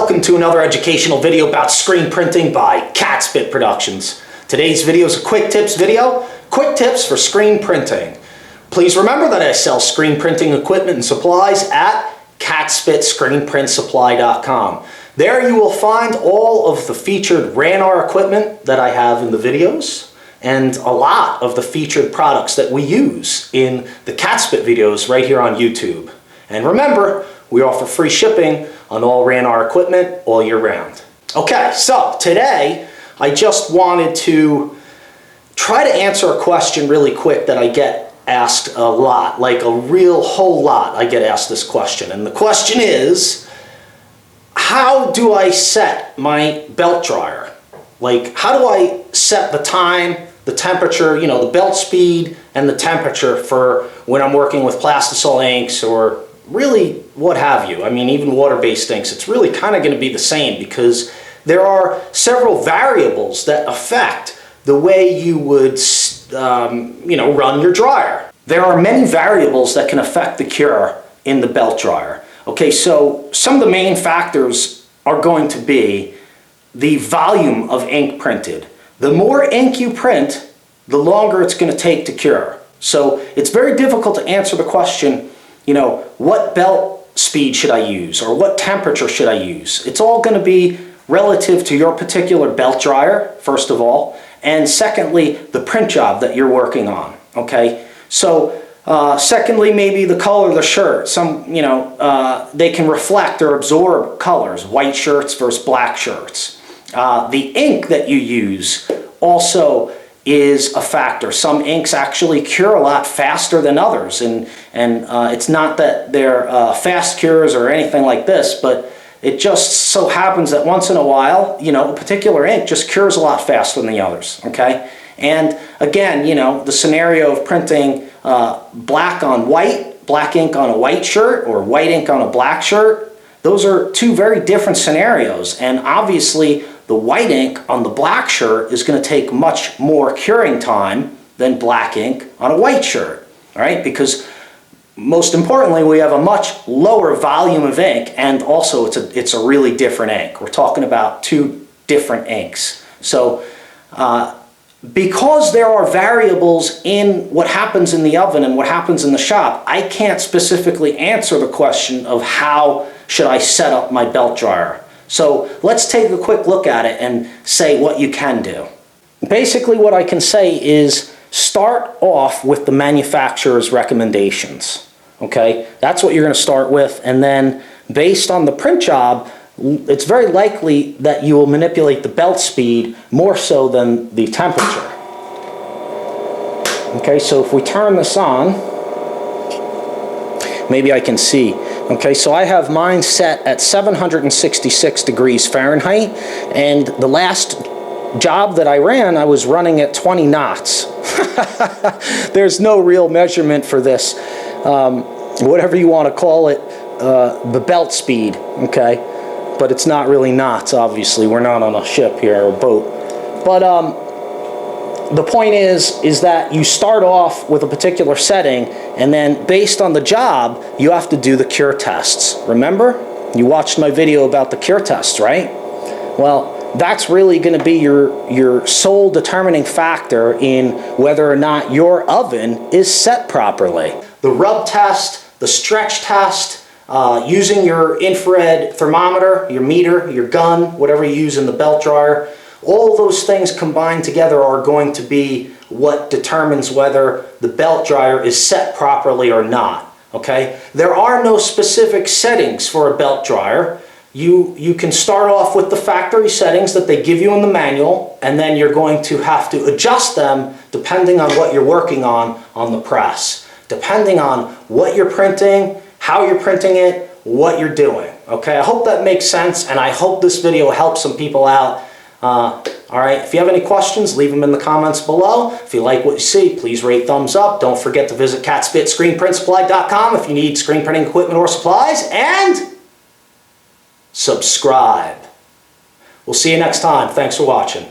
welcome to another educational video about screen printing by Catspit Productions. Today's video is a quick tips video, quick tips for screen printing. Please remember that I sell screen printing equipment and supplies at catspitscreenprintsupply.com. There you will find all of the featured RANR equipment that I have in the videos and a lot of the featured products that we use in the Catspit videos right here on YouTube. And remember, we offer free shipping on all RANR equipment all year round. Okay, so today I just wanted to try to answer a question really quick that I get asked a lot, like a real whole lot I get asked this question. And the question is, how do I set my belt dryer? Like, how do I set the time, the temperature, you know, the belt speed and the temperature for when I'm working with plastisol inks or really what have you. I mean, even water-based inks, it's really kind of going to be the same because there are several variables that affect the way you would run your dryer. There are many variables that can affect the cure in the belt dryer. Okay, so some of the main factors are going to be the volume of ink printed. The more ink you print, the longer it's going to take to cure. So it's very difficult to answer the question, you know, what belt speed should I use or what temperature should I use? It's all going to be relative to your particular belt dryer, first of all, and secondly, the print job that you're working on, okay? So, secondly, maybe the color of the shirt. Some, they can reflect or absorb colors, white shirts versus black shirts. The ink that you use also is a factor. Some inks actually cure a lot faster than others, and it's not that they're fast cures or anything like this, but it just so happens that once in a while, you know, a particular ink just cures a lot faster than the others, okay? And again, you know, the scenario of printing black on white, black ink on a white shirt, or white ink on a black shirt, those are two very different scenarios, and obviously the white ink on the black shirt is going to take much more curing time than black ink on a white shirt, all right? Because most importantly, we have a much lower volume of ink, and also it's a really different ink. We're talking about two different inks. So because there are variables in what happens in the oven and what happens in the shop, I can't specifically answer the question of how should I set up my belt dryer. So let's take a quick look at it and say what you can do. Basically what I can say is start off with the manufacturer's recommendations. Okay, that's what you're going to start with, and then based on the print job, it's very likely that you will manipulate the belt speed more so than the temperature. Okay, so if we turn this on, maybe I can see. Okay, so I have mine set at 766 degrees Fahrenheit, and the last job that I ran, I was running at 20 knots. There's no real measurement for this, whatever you want to call it, the belt speed, okay? But it's not really knots, obviously. We're not on a ship here or a boat. But the point is that you start off with a particular setting, and then based on the job, you have to do the cure tests. Remember? You watched my video about the cure tests, right? Well, that's really going to be your sole determining factor in whether or not your oven is set properly. The rub test, the stretch test, using your infrared thermometer, your meter, your gun, whatever you use in the belt dryer, all those things combined together are going to be what determines whether the belt dryer is set properly or not, okay? There are no specific settings for a belt dryer. You can start off with the factory settings that they give you in the manual, and then you're going to have to adjust them depending on what you're working on the press, depending on what you're printing, how you're printing it, what you're doing. Okay, I hope that makes sense, and I hope this video helps some people out. All right, if you have any questions, leave them in the comments below. If you like what you see, please rate, thumbs up. Don't forget to visit catspitscreenprintsupply.com if you need screen printing equipment or supplies, and subscribe. We'll see you next time. Thanks for watching.